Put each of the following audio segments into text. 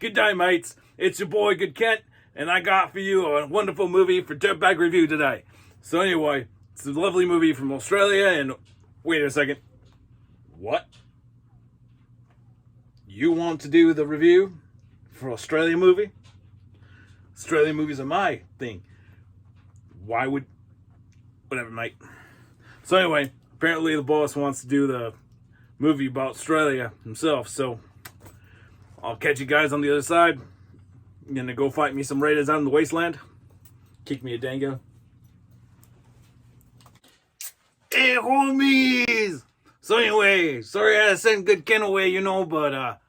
Good day, mates. It's your boy, Good Kent, and I got for you a wonderful movie for Dirtbag review today. So anyway, it's a lovely movie from Australia, and wait a second. What? You want to do the review for Australian movie? Australian movies are my thing. Why would... Whatever, mate. So anyway, apparently the boss wants to do the movie about Australia himself, so I'll catch you guys on the other side. I'm gonna go fight me some raiders out in the wasteland. Kick me a dango. Hey, homies! So anyway, sorry I sent Good Ken away, but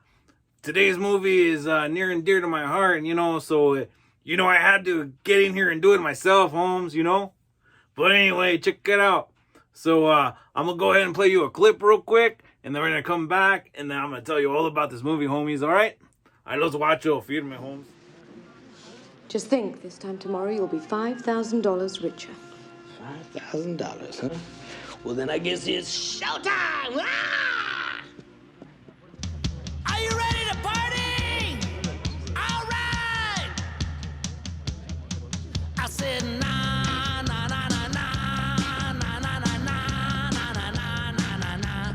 today's movie is near and dear to my heart, so I had to get in here and do it myself, Holmes, But anyway, check it out. So I'm gonna go ahead and play you a clip real quick, and then we're gonna come back, and then I'm gonna tell you all about this movie, homies, alright? I los watcho, Firme, Holmes. Just think, this time tomorrow you'll be $5,000 richer. $5,000, huh? Well, then I guess it's showtime! Ah! Are you ready to party? All right! I said, nah, nah, nah, nah, nah, nah, nah, nah, nah, nah, nah, nah, nah, nah,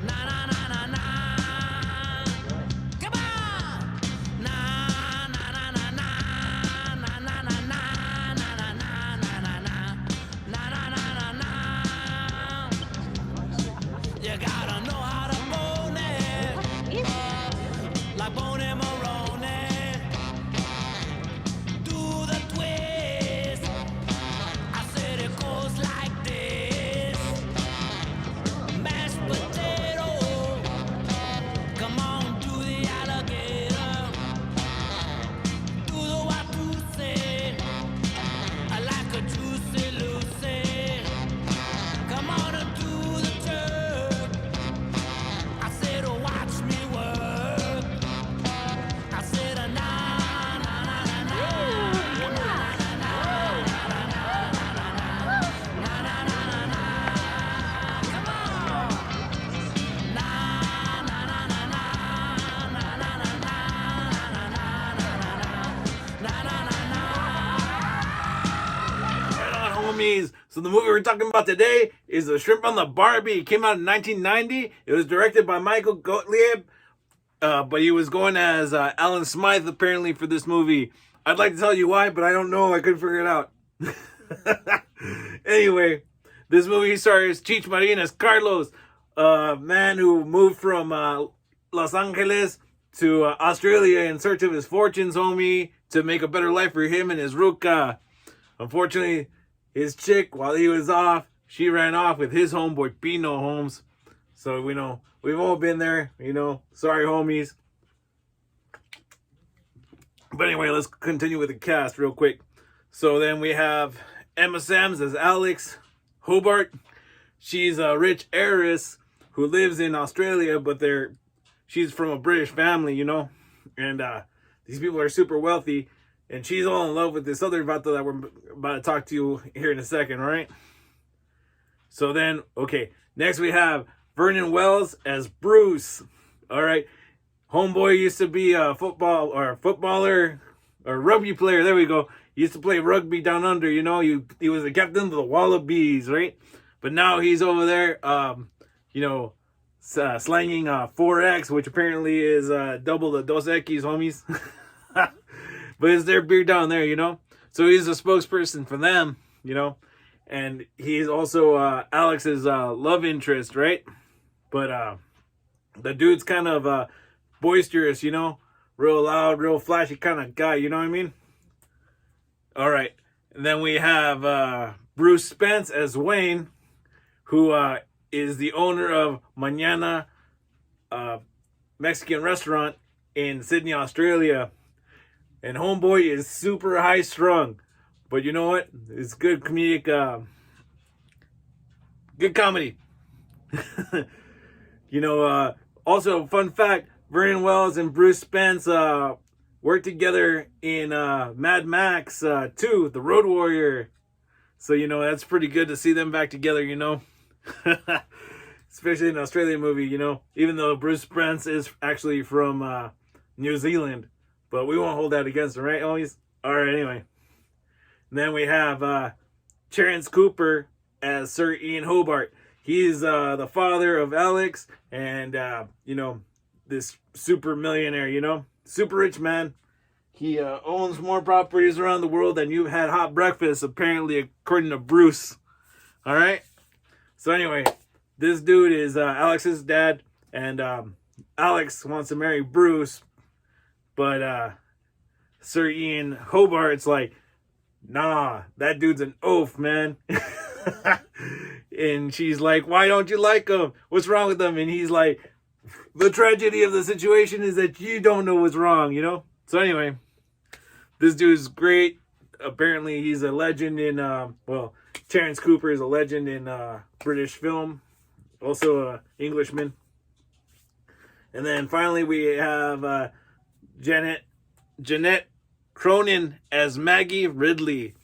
nah, nah, nah, nah. Come on! Nah, nah, nah, nah, nah, nah, nah, nah, nah, nah, nah, nah, nah, nah, nah, nah, nah. You gotta know how to bone it, like Boney Maroney. Do the twist. I said it goes like this. Mashed potato. Come on, do the alligator. Do the Watusi. I like a juicy Lucy. Come on and do the jerk. I said, oh, watch me work. I said, na na na na na na na na na na. Come on. Na na na na na na na na na Right on, homies. So the movie we're talking about today is The Shrimp on the Barbie. It came out in 1990. It was directed by Michael Gottlieb, but he was going as Alan Smythe apparently for this movie. I'd like to tell you why, but I don't know. I couldn't figure it out. Anyway, this movie stars Cheech Marin as Carlos, a man who moved from Los Angeles to Australia in search of his fortunes, homie, to make a better life for him and his Ruka. Unfortunately, his chick, while he was off, she ran off with his homeboy Pino, Holmes. So we know we've all been there, Sorry, homies. But anyway, let's continue with the cast real quick. So then we have Emma Samms as Alex Hobart. She's a rich heiress who lives in Australia, but she's from a British family, And these people are super wealthy. And she's all in love with this other vato that we're about to talk to you here in a second, all right? So then, okay, next we have Vernon Wells as Bruce, all right? Homeboy used to be a footballer or rugby player, there we go. He used to play rugby down under, he was the captain of the Wallabies, right? But now he's over there, slanging 4X, which apparently is double the Dos Equis, homies. But it's their beer down there, So he's a spokesperson for them, And he's also Alex's love interest, right? But the dude's kind of boisterous, Real loud, real flashy kind of guy, you know what I mean? All right. And then we have Bruce Spence as Wayne, who is the owner of Mañana Mexican restaurant in Sydney, Australia. And homeboy is super high strung. But you know what? It's good comedic, good comedy. Also, fun fact, Vernon Wells and Bruce Spence worked together in Mad Max 2, The Road Warrior. So, that's pretty good to see them back together, Especially in an Australian movie, even though Bruce Spence is actually from New Zealand. But we won't hold that against him, right, always? All right, anyway. And then we have Terence Cooper as Sir Ian Hobart. He's the father of Alex and, you know, this super millionaire, you know, super rich man. He owns more properties around the world than you've had hot breakfast, apparently, according to Bruce. All right? So anyway, this dude is Alex's dad, and Alex wants to marry Bruce, but Sir Ian Hobart's like, nah, that dude's an oaf, man. And she's like, why don't you like him? What's wrong with him? And he's like, the tragedy of the situation is that you don't know what's wrong, you know? So anyway, this dude's great. Apparently he's a legend in, well, Terence Cooper is a legend in British film. Also an Englishman. And then finally we have Jeanette Cronin as Maggie Ridley,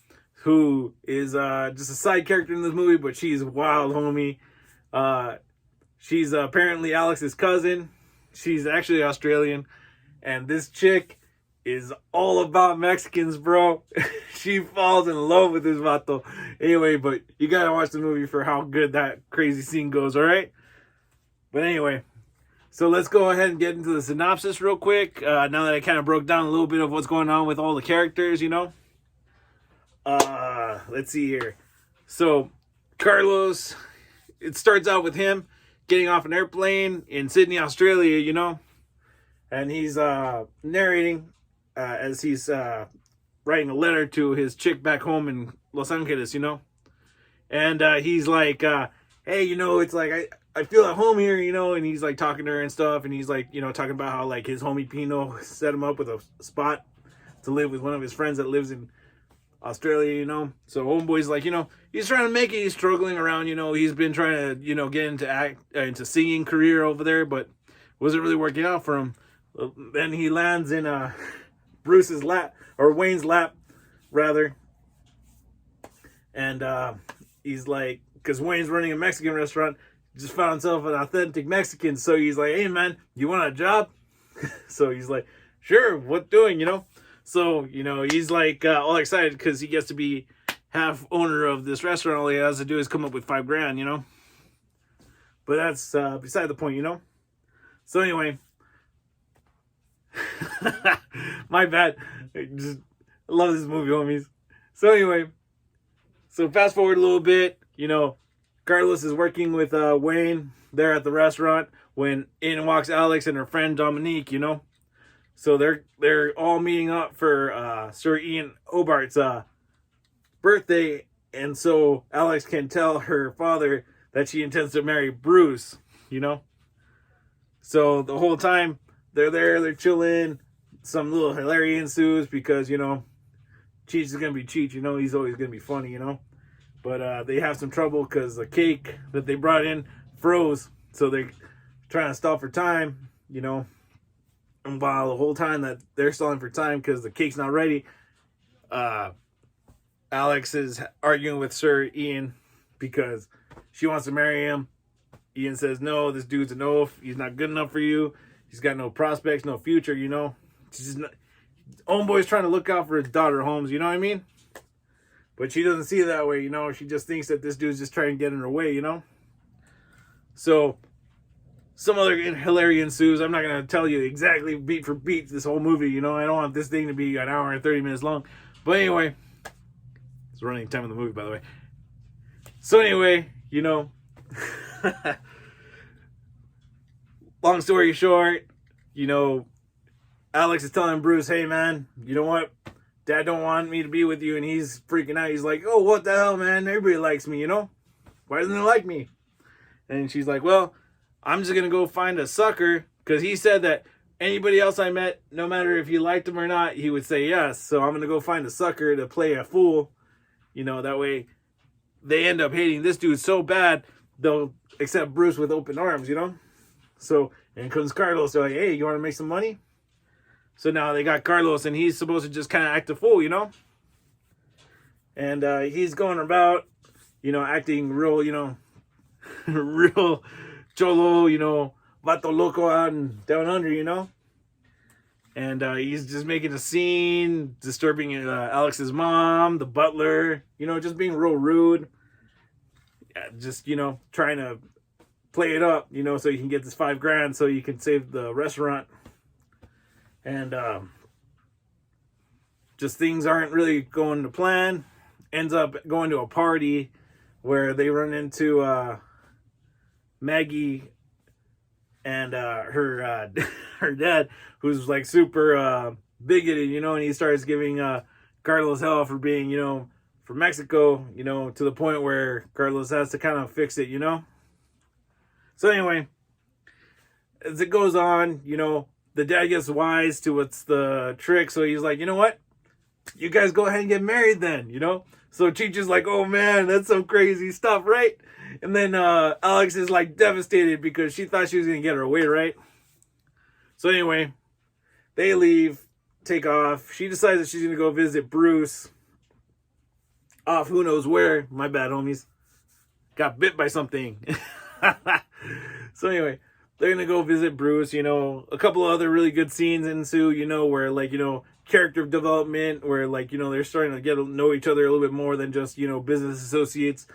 who is just a side character in this movie, but she's wild, homie. She's apparently Alex's cousin. She's actually Australian. And this chick is all about Mexicans, bro. She falls in love with this vato. Anyway, but you gotta watch the movie for how good that crazy scene goes, alright? But anyway, so let's go ahead and get into the synopsis real quick. Now that I kind of broke down a little bit of what's going on with all the characters, you know? Let's see here. So, Carlos, it starts out with him getting off an airplane in Sydney, Australia, you know? And he's narrating as he's writing a letter to his chick back home in Los Angeles, you know? And he's like, hey, you know, it's like, I feel at home here, you know? And he's like talking to her and stuff. And he's like, you know, talking about how like his homie Pino set him up with a spot to live with one of his friends that lives in Australia, you know? So homeboy's like, you know, he's trying to make it. He's struggling around, you know? He's been trying to, you know, get into singing career over there, but wasn't really working out for him. Then he lands in Bruce's lap, or Wayne's lap, rather. And he's like, because Wayne's running a Mexican restaurant, just found himself an authentic Mexican. So he's like, hey, man, you want a job? So he's like, sure, what doing, you know? So, you know, he's like all excited because he gets to be half owner of this restaurant. All he has to do is come up with $5,000, you know? But that's beside the point, you know? So anyway, my bad. I love this movie, homies. So anyway, so fast forward a little bit, you know, Carlos is working with Wayne there at the restaurant when in walks Alex and her friend Dominique, you know. So they're all meeting up for Sir Ian Hobart's birthday, and so Alex can tell her father that she intends to marry Bruce, you know. So the whole time they're there, they're chilling. Some little hilarity ensues because, you know, Cheech is going to be Cheech, you know. He's always going to be funny, you know. But they have some trouble because the cake that they brought in froze. So they're trying to stall for time, you know. And while the whole time that they're stalling for time because the cake's not ready, Alex is arguing with Sir Ian because she wants to marry him. Ian says, no, this dude's an oaf. He's not good enough for you. He's got no prospects, no future, you know. She's just not... Homeboy's trying to look out for his daughter, Holmes, you know what I mean? But she doesn't see it that way, you know. She just thinks that this dude's just trying to get in her way, you know. So, some other hilarity ensues. I'm not going to tell you exactly beat for beat this whole movie, you know. I don't want this thing to be an hour and 30 minutes long. But anyway, it's running time of the movie, by the way. So anyway, you know, long story short, you know, Alex is telling Bruce, hey, man, you know what? Dad don't want me to be with you, and he's freaking out. He's like, oh, what the hell, man? Everybody likes me, you know? Why doesn't he like me? And she's like, well, I'm just going to go find a sucker, because he said that anybody else I met, no matter if he liked him or not, he would say yes. So I'm going to go find a sucker to play a fool. You know, that way they end up hating this dude so bad, they'll accept Bruce with open arms, you know? So, and comes Carlos, they're like, hey, you want to make some money? So now they got Carlos, and he's supposed to just kind of act a fool, you know? And he's going about, you know, acting real, you know, real cholo, you know, vato loco out and down under, you know? And he's just making a scene, disturbing Alex's mom, the butler, you know, just being real rude. Just, you know, trying to play it up, you know, so you can get this $5,000 so you can save the restaurant. And just things aren't really going to plan. Ends up going to a party where they run into Maggie and her her dad, who's like super bigoted, you know, and he starts giving Carlos hell for being, you know, from Mexico, you know, to the point where Carlos has to kind of fix it, you know. So anyway, as it goes on, you know, the dad gets wise to what's the trick, so he's like, you know what? You guys go ahead and get married then, you know? So Cheech is like, oh man, that's some crazy stuff, right? And then Alex is like devastated because she thought she was going to get her way, right? So anyway, they leave, take off. She decides that she's going to go visit Bruce off who knows where. My bad, homies. Got bit by something. So anyway, they're going to go visit Bruce, you know. A couple of other really good scenes ensue, you know, where like, you know, character development, where like, you know, they're starting to get to know each other a little bit more than just, you know, business associates.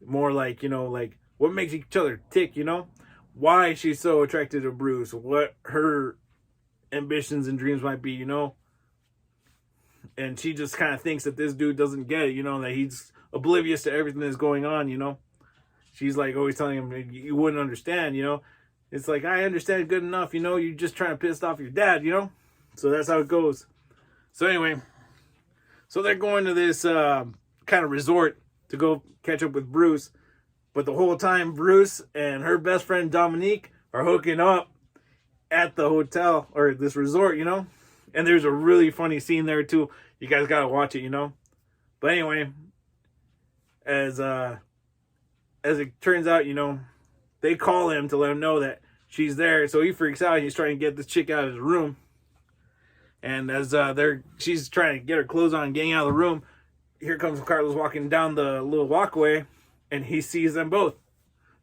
More like, you know, like what makes each other tick, you know, why she's so attracted to Bruce, what her ambitions and dreams might be, you know. And she just kind of thinks that this dude doesn't get it, you know, that he's oblivious to everything that's going on, you know. She's like always telling him, you wouldn't understand, you know. It's like, I understand good enough, you know, you're just trying to piss off your dad, you know. So that's how it goes. So anyway, so they're going to this kind of resort to go catch up with Bruce. But the whole time, Bruce and her best friend Dominique are hooking up at the hotel or this resort, you know. And there's a really funny scene there too. You guys gotta watch it, you know. But anyway, as it turns out, you know, they call him to let him know that she's there. So he freaks out. He's trying to get this chick out of his room. And as she's trying to get her clothes on and getting out of the room, here comes Carlos walking down the little walkway, and he sees them both.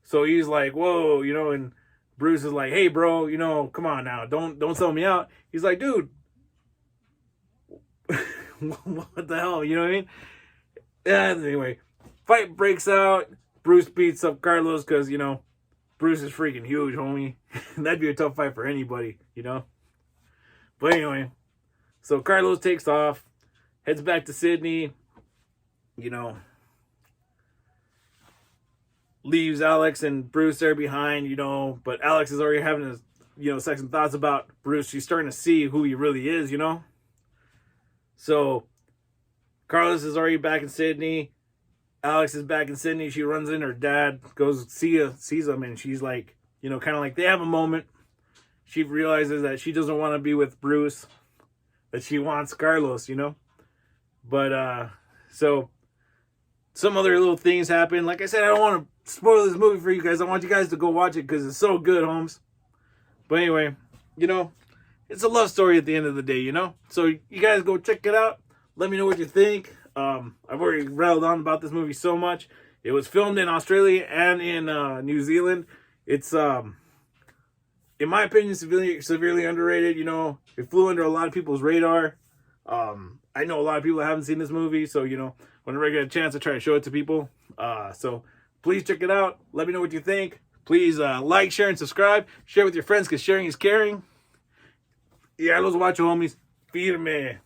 So he's like, whoa, you know, and Bruce is like, hey, bro, you know, come on now. Don't sell me out. He's like, dude, what the hell? You know what I mean? And anyway, fight breaks out. Bruce beats up Carlos because, you know, Bruce is freaking huge, homie. That'd be a tough fight for anybody, you know? But anyway, so Carlos takes off, heads back to Sydney, you know, leaves Alex and Bruce there behind, you know, but Alex is already having his, you know, second thoughts about Bruce. She's starting to see who he really is, you know. So Carlos is already back in Sydney. Alex is back in Sydney. She runs in. Her dad goes sees him, and she's like, you know, kind of like they have a moment. She realizes that she doesn't want to be with Bruce, that she wants Carlos, you know. But so some other little things happen. Like I said, I don't want to spoil this movie for you guys. I want you guys to go watch it because it's so good, Holmes. But anyway, you know, it's a love story at the end of the day, you know. So you guys go check it out. Let me know what you think. I've already rattled on about this movie so much. It was filmed in Australia and in New Zealand. It's in my opinion, severely underrated. You know, it flew under a lot of people's radar. I know a lot of people haven't seen this movie, so, you know, whenever I get a chance, I try to show it to people. So please check it out. Let me know what you think. Please like, share, and subscribe. Share with your friends because sharing is caring. Yeah, los guacho, homies. Firme.